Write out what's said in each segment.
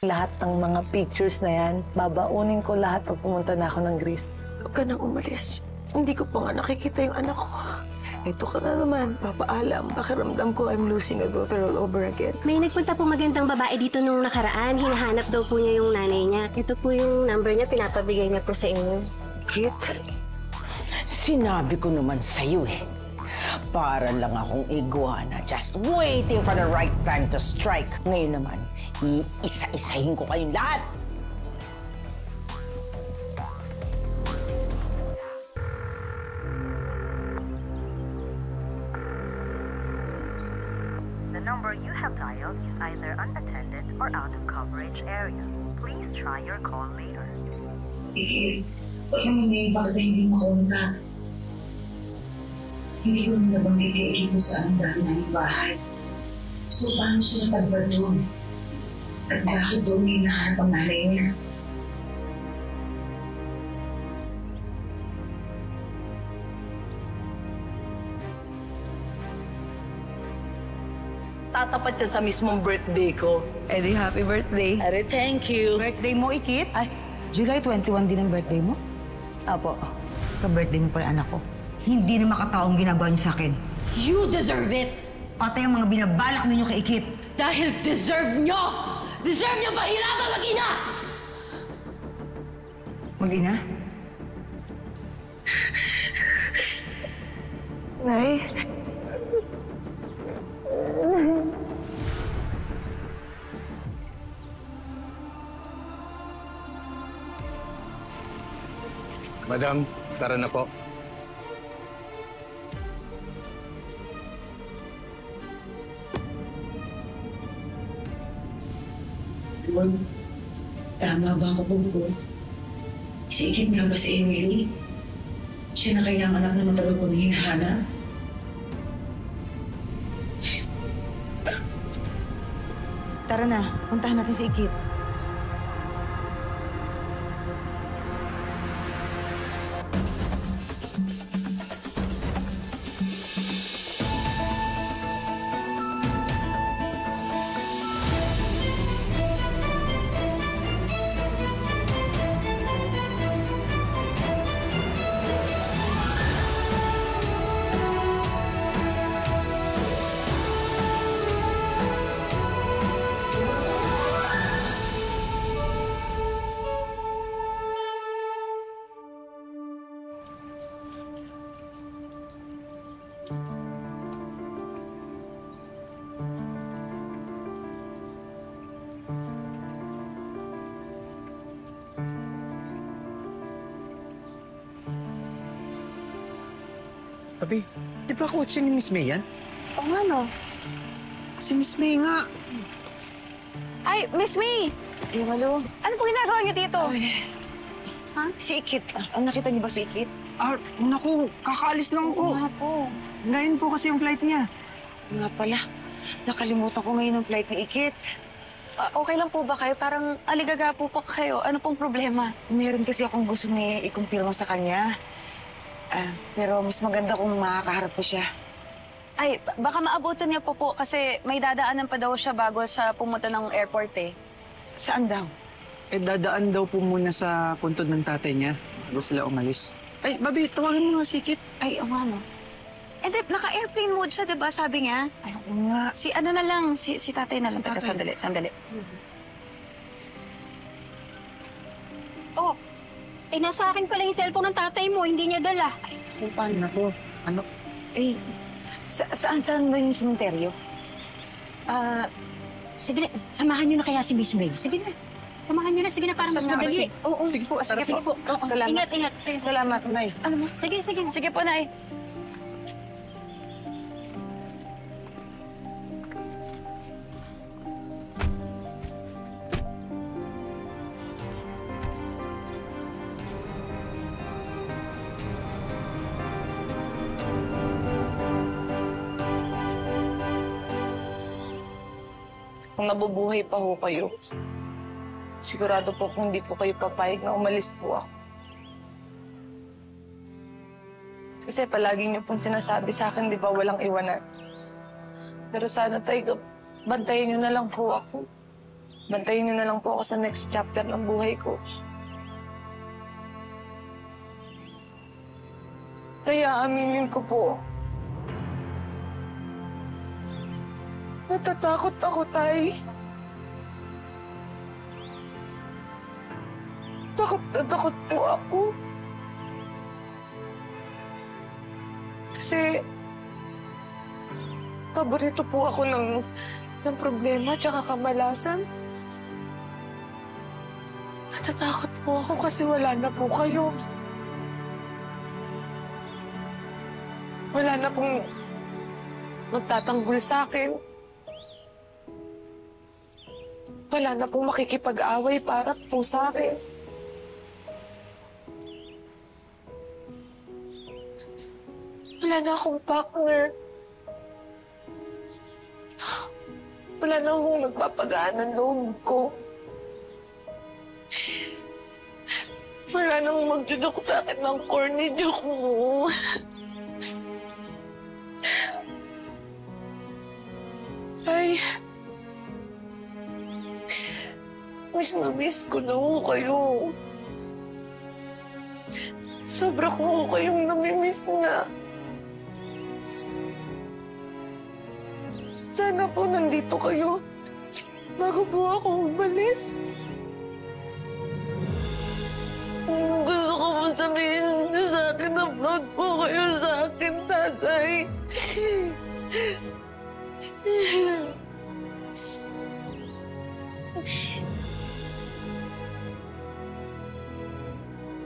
lahat ng mga pictures na yan. Babaunin ko lahat pag pumunta na ako ng Greece. Huwag ka nang umalis. Hindi ko pa nga nakikita yung anak ko. Ito ka na naman, papaalam. Pakiramdam ko I'm losing a daughter all over again. May nagpunta po magandang babae dito nung nakaraan. Hinahanap daw po niya yung nanay niya. Ito po yung number niya, pinapabigay niya po sa inyo. Kit? Sinabi ko naman sa'yo eh. Para lang akong iguana, just waiting for the right time to strike. Ngayon naman, iisa-isahin ko kayong lahat. The number you have dialed is either unattended or out of coverage area. Please try your call later. Alam mo na yung bakit hindi makontak. Hindi ko nabanggit kay Ike kung saan dahil na yung bahay. So, paano siya natagba doon? At bakit doon may nahanap ang nanay niya? Tatapat yan sa mismong birthday ko. Eddie, happy birthday. Are, thank you. Birthday mo, Ikit? Ay, July 21 din ang birthday mo? apo. Ka-birthday mo pa yung anak ko. Hindi na makataong ginagawa niyo sa akin. You deserve it! Pati ang mga binabalak ninyo kay Ikit. Dahil deserve nyo! Deserve nyo pahirapan mag-ina! Mag-ina? Nay? Madam, tara na po. Lord, tama ba ako po? Si Ikit nga ba si Emily? Siya na kaya ang anak na matagal ko nang hinahanap? Tara na, puntahan natin si Ikit. Abi, di ba kotse ni Miss May yan? Oo nga, no? Si Miss May nga. Ay, Miss May! Jemalo. Ano po ginagawa niyo dito? Ha? Si Ikit. Ang nakita niyo ba si Ikit? Ah, naku, kakaalis lang po. Nga po. Ngayon po kasi yung flight niya. Nga pala. Nakalimutan ko ngayon ang flight ni Ikit. Okay lang po ba kayo? Parang aligaga po kayo. Ano pong problema? Meron kasi akong gusto na ikumpirma sa kanya. Pero mas maganda kung makakaharap ko siya. Ay, baka maabutan niya po kasi may dadaanan pa daw siya bago siya pumunta ng airport eh. Saan daw? Eh, dadaan daw po muna sa puntod ng tatay niya bago sila umalis. Ay, Babi, tawagan mo nga si Ikit. Ay, o ano? Eh, naka-airplane mode siya, diba? Sabi niya. Ay, oo nga. Si ano na lang, si tatay na lang. Si tatay. Sandali. Oh, eh nasa akin pala yung cellphone ng tatay mo, hindi niya dala. Ay, paano na po? Ano? Eh, saan daw yung sementeryo? Sige na, samahan niyo na kaya si Miss May. Sige na. Samahan niyo na, sige na, para mas madali. Oo. Sige po, Sige po. Oo. Salamat. Ingat. Salamat, Nay. Ano mo? Sige po, Nay. Kung nabubuhay pa ho kayo, sigurado po kung hindi po kayo papayag na umalis po ako. Kasi palagi niyo pong sinasabi sa akin, di ba, walang iwanan. Pero sana tayo, bantayan niyo na lang po ako. Bantayin niyo na lang po ako sa next chapter ng buhay ko. Kaya aminin ko po. Natatakot ako, Tay. Takot na takot po ako. Kasi paborito po ako ng problema at kamalasan. Natatakot po ako kasi wala na po kayo. Wala na pong magtatanggol sa akin. Wala na pong makikipag-away para po sa akin. Wala na akong partner. Wala na akong nagpapagaan ng loob ko. Wala nang magdudok sa akin ng corny joke mo. Ay, miss na miss ko na ho kayo. Sobra ko ho kayong namimiss na. Sana po nandito kayo bago po ako umalis. Gusto ko po sabihin niyo sa akin na proud po kayo sa akin, Tatay.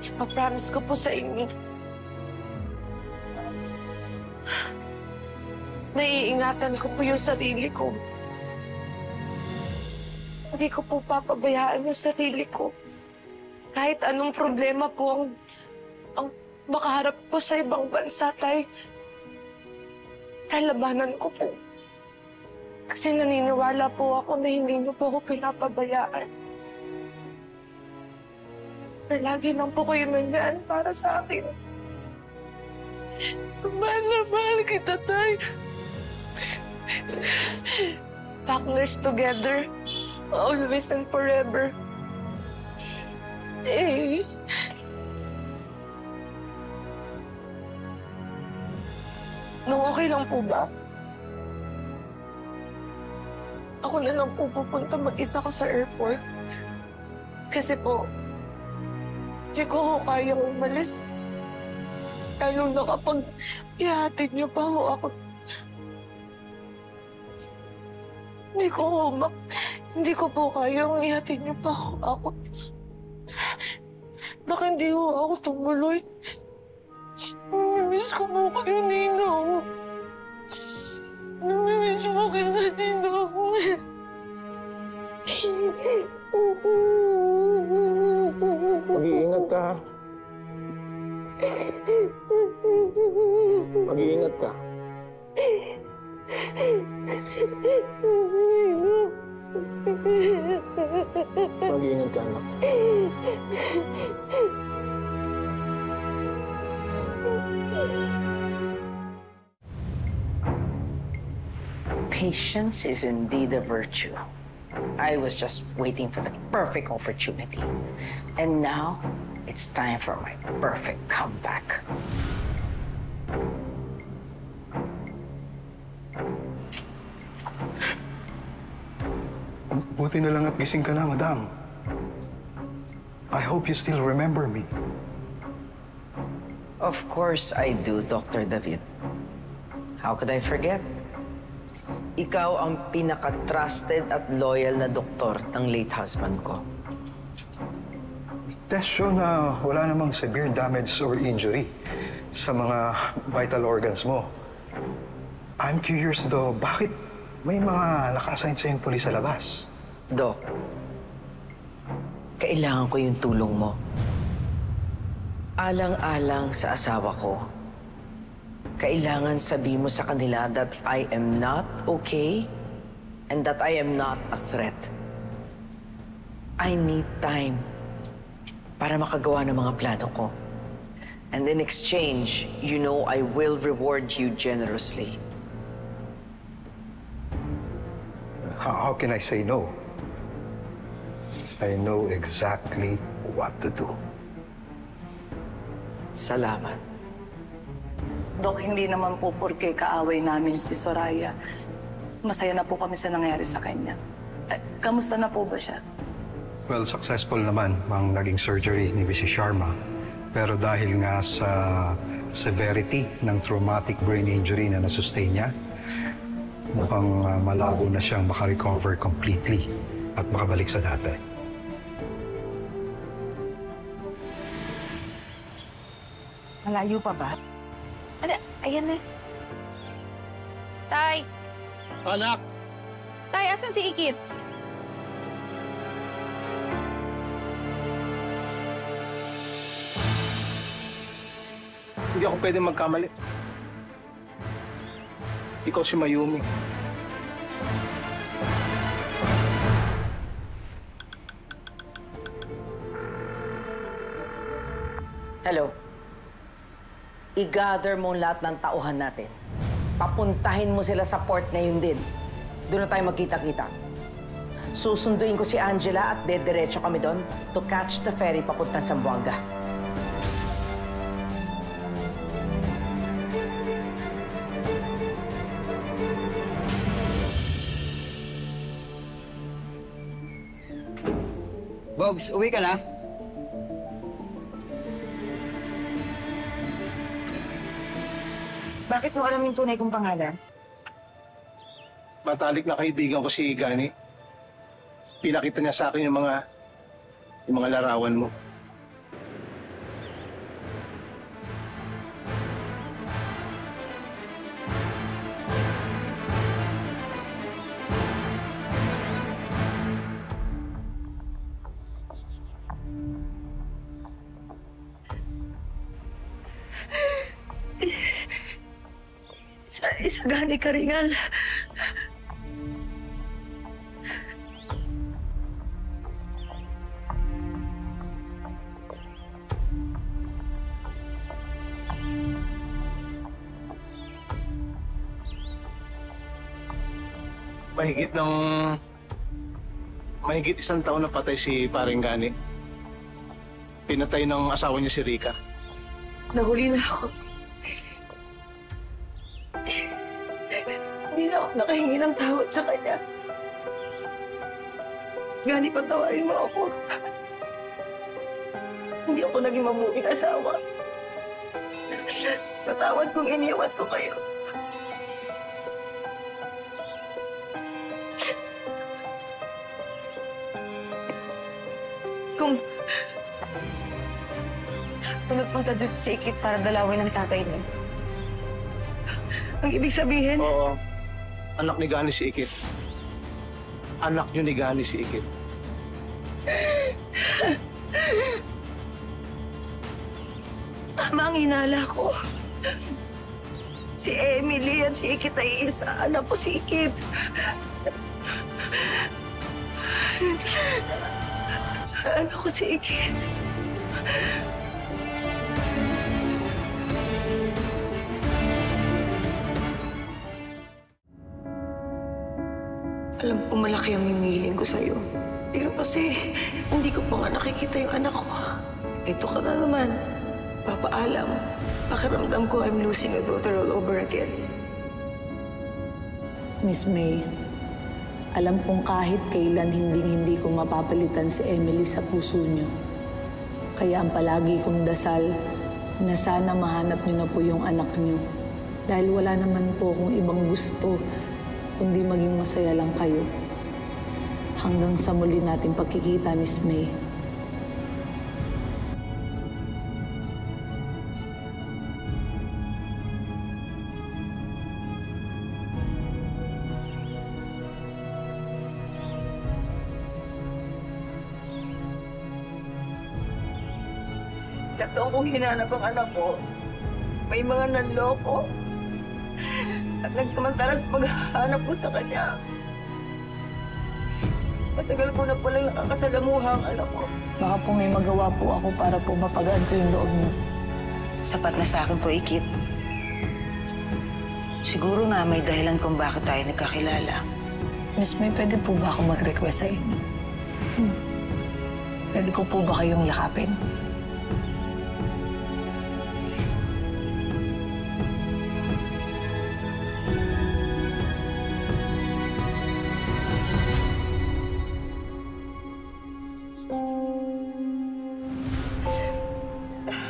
Ipapromise ko po sa inyo. Naiingatan ko po yung sarili ko. Hindi ko po papabayaan yung sarili ko. Kahit anong problema po ang makaharap ko sa ibang bansa, Tay. Lalabanan ko po. Kasi naniniwala po ako na hindi niyo po ako pinapabayaan. Na lagi lang po kayo nandyan para sa akin. Mahal na mahal kita, Tay. Partners together, always and forever. Eh. Nung okay lang po ba? Ako na lang po pupunta mag-isa ko sa airport. Kasi po, di ko ho kayang umalis. Lalo na kapag ihatid niyo pa ho ako. Hindi ko po kayang ihatid niyo pa ho ako. Baka hindi ho ako tumuloy. Namimiss ko po kayo, Ninong. Namimiss po kayo, Ninong. Mag-iingat ka, ha? Mag-iingat ka. Mag-iingat ka, anak. Patience is indeed a virtue. I was just waiting for the perfect opportunity. And now, it's time for my perfect comeback. Buti na lang at gising ka na, madam. I hope you still remember me. Of course I do, Dr. David. How could I forget? Ikaw ang pinaka-trusted at loyal na doktor ng late husband ko. Test show na wala namang severe damage or injury sa mga vital organs mo. I'm curious though, bakit may mga naka-assign sa'yong pulis sa labas? Doc, kailangan ko yung tulong mo. Alang-alang sa asawa ko, kailangan sabi mo sa kanila that I am not okay and that I am not a threat. I need time para makagawa ng mga plano ko. And in exchange, you know I will reward you generously. How can I say no? I know exactly what to do. Salamat. Dok, hindi naman po porke kaaway namin si Soraya. Masaya na po kami sa nangyari sa kanya. Kamusta na po ba siya? Well, successful naman ang naging surgery ni Mrs. Sharma. Pero dahil nga sa severity ng traumatic brain injury na nasustain niya, mukhang malabo na siyang makarecover completely at makabalik sa dati. Malayo pa ba? Ayan na. Tay! Anak! Tay, asan si Ikit? Hindi ako pwede magkamali. Ikaw si Mayumi. Hello. I-gather mo lahat ng tauhan natin. Papuntahin mo sila sa port ngayon din. Doon na tayo magkita-kita. Susunduin ko si Angela at dediretso kami doon to catch the ferry papunta sa Zamboanga. Bogs, uwi ka na? Bakit mo alam yung tunay kong pangalan? Matalik na kaibigan ko si Gani. Pinakita niya sa akin yung mga larawan mo. Sa Gani Karingal. Mahigit isang taon na patay si Paring Gani. Pinatay ng asawa niya si Rika. Nahuli na ako. Hindi na ako nakahingi ng tawad sa kanya. Gani, patawarin mo ako. Hindi ako naging mabuting asawa. Patawad kung iniwan ko kayo. Kung nagpunta dito si Ikit para dalawin ng tatay niya. Ang ibig sabihin? Oo. Anak ni Gani si Ikit. Anak niyo ni Gani si Ikit. Tama ang hinala ko. Si Emily at si Ikit ay isa. Anak ko si Ikit. Anak ko si Ikit. Alam ko malaki ang hinihiling ko sa'yo. Pero kasi, hindi ko pa nga nakikita yung anak ko. Ito ka na naman. Papaalam. Pakiramdam ko I'm losing a daughter all over again. Miss May, alam kong kahit kailan hindi ko mapapalitan si Emily sa puso niyo. Kaya ang palagi kong dasal na sana mahanap niyo na po yung anak niyo. Dahil wala naman po akong ibang gusto kundi maging masaya lang kayo. Hanggang sa muli nating pagkikita, Miss May. Taon kong hinanap ang anak ko. May mga nanloko. At nagsamantala sa paghahanap ko sa kanya. Matagal ko na palang nakakasalamuha ang anak ko. Baka po may magawa po ako para po mapagaan ko yung loob niyo. Sapat na sa akin po, Ikit. Siguro nga may dahilan kung bakit tayo nagkakilala. Miss May, pwede po ba ako mag-request sa inyo? Pwede ko po ba kayong yakapin?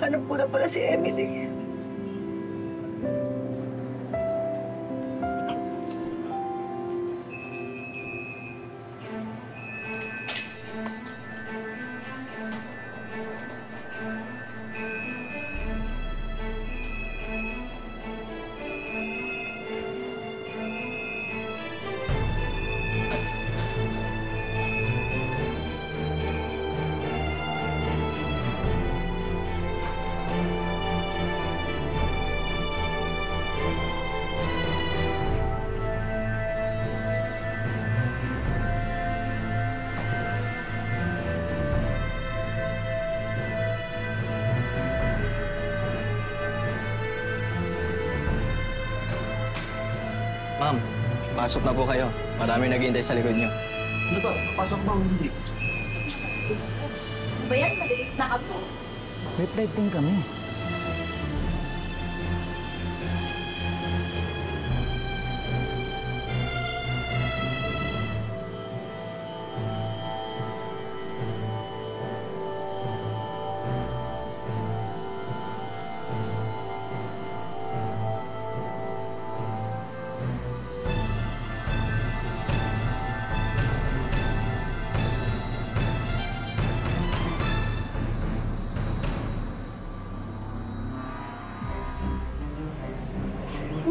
Hanap ko na pala si Emily. Ma'am, pasok na po kayo. Marami naghihintay sa likod niyo. Ano ba? Pasok ba o hindi? Ba yan? Maliit na ka po. May flight din kami.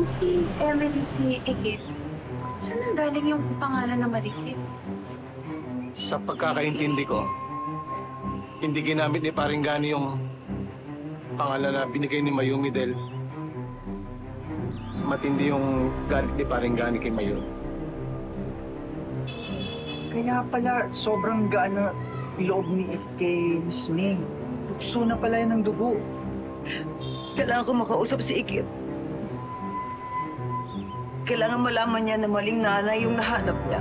Si Emily, si Ikit, saan nanggaling yung pangalan na Marikit? Sa pagkakaintindi ko, hindi ginamit ni Paring Gani yung pangalan na binigay ni Mayumi dahil matindi yung galit ni Paring Gani kay Mayumi. Kaya pala, sobrang gaan na loob ni kay Miss May. Gusto na pala yan ng dugo. Kailangan ko makausap si Ikit. Kailangan malaman niya na maling nanay yung nahanap niya.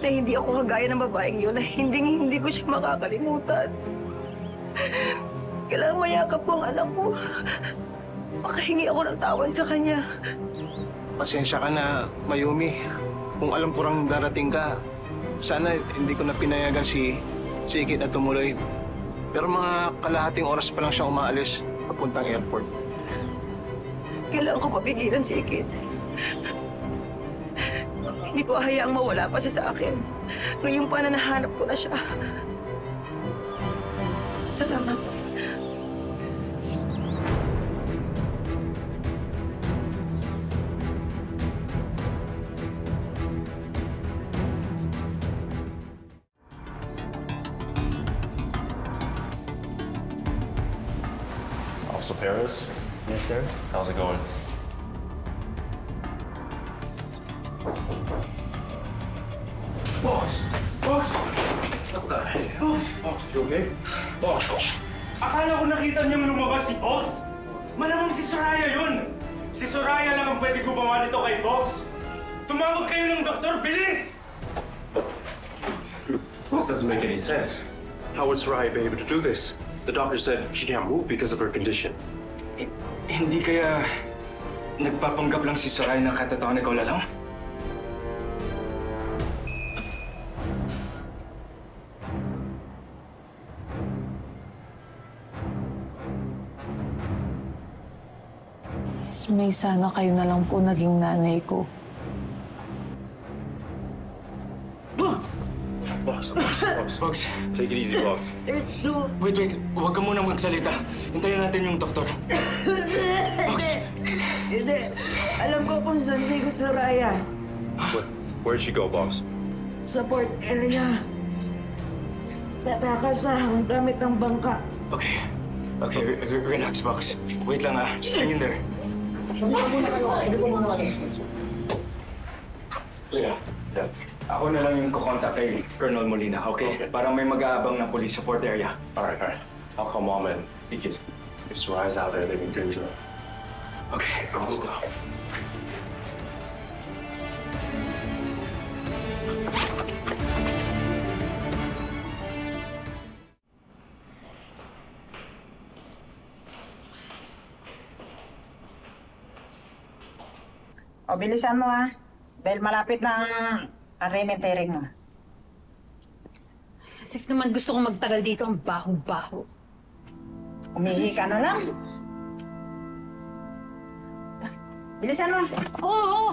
Na hindi ako kagaya ng babaeng yun, na hindi ko siya makakalimutan. Kailangan mayakap ko ang anak ko. Makahingi ako ng tawan sa kanya. Pasensya ka na, Mayumi. Kung alam ko rang darating ka, sana hindi ko na pinayagan si Ikit na tumuloy. Pero mga kalahating oras pa lang siya umaalis papuntang airport. Kailangan ko papigilan si Ikit. Hindi ko hayaang mawala pa siya sa akin. Ngayong pa na nahanap ko na siya. Salamat. Officer Perez? Yes, sir. How's it going? Boss! Boss! What the hell? Boss! Boss, you okay? Boss! Akala ko nakita niyang lumabas si Boss! Malamang si Soraya yun! Si Soraya lang ang pwede gumawa nito kay Boss! Tumawag kayo ng doktor! Bilis! This doesn't make any sense. How would Soraya be able to do this? The doctor said she can't move because of her condition. Hindi kaya nagpapanggap lang si Soraya na katatawa ikaw lang? May sana kayo na lang po naging nanay ko. Boss. Boss. Take it easy, boss. Wait. Huwag ka munang magsalita. Hintayin natin yung doktor. Boss. Hindi. Alam ko kung saan si Soraya. Where'd she go, boss? Sa port area. Tatakas siya gamit ng bangka. Okay, relax, boss. Wait lang Just hang in there. Yeah. Ako na lang yung kukontak kay Colonel Molina, okay? Parang may mag-aabang na police sa port area. Alright. I'll call Mom and if Soraya's out there, they can get her. Okay, let's go. O, bilisan mo ha. Dahil malapit na ang payment hearing mo. As if naman gusto kong magtagal dito, ang baho-baho. Umihi ka na lang. Bilisan mo. Oo!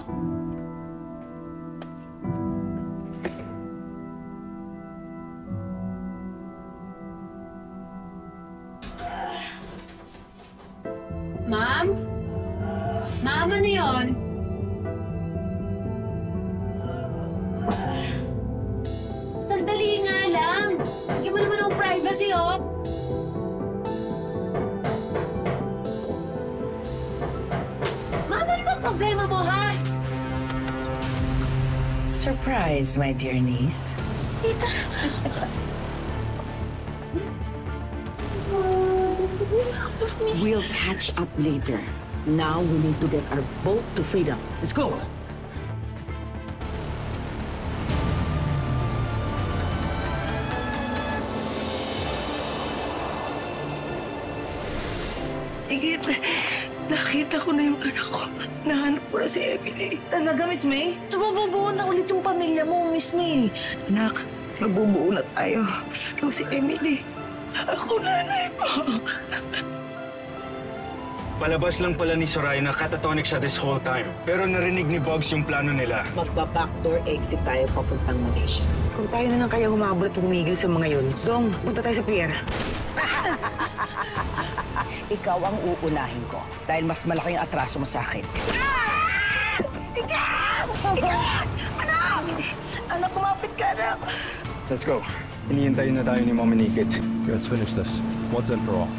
Ma'am? Ma'am, ano yun? Sandali nga lang. Bigyan mo naman ng privacy, oh. Ma'am, ano ba problema mo, ha? Surprise, my dear niece. Tita. We'll catch up later. Now we need to get our boat to freedom. Let's go! Igit, nakita ko na yung anak ko. Nahanap ko na si Emily. Talaga, Miss May? Sumabubuo na ulit yung pamilya mo, Miss May. Anak, magbubuo na tayo. Ikaw si Emily. Ako nanay mo. Palabas lang pala ni Soraya na catatonic siya this whole time. Pero narinig ni Bugs yung plano nila. Magba-backdoor exit tayo papuntang Malaysia. Kung tayo na lang kaya humabot at tumigil sa mga yun. Dong, punta tayo sa pier. Ikaw ang uunahin ko dahil mas malaki ang atraso mo sa akin. Ikaw! Anak! Anak, kumapit ka, anak! Let's go. Inihintayin na tayo ni Mama Nikit. Let's finish this once and for all.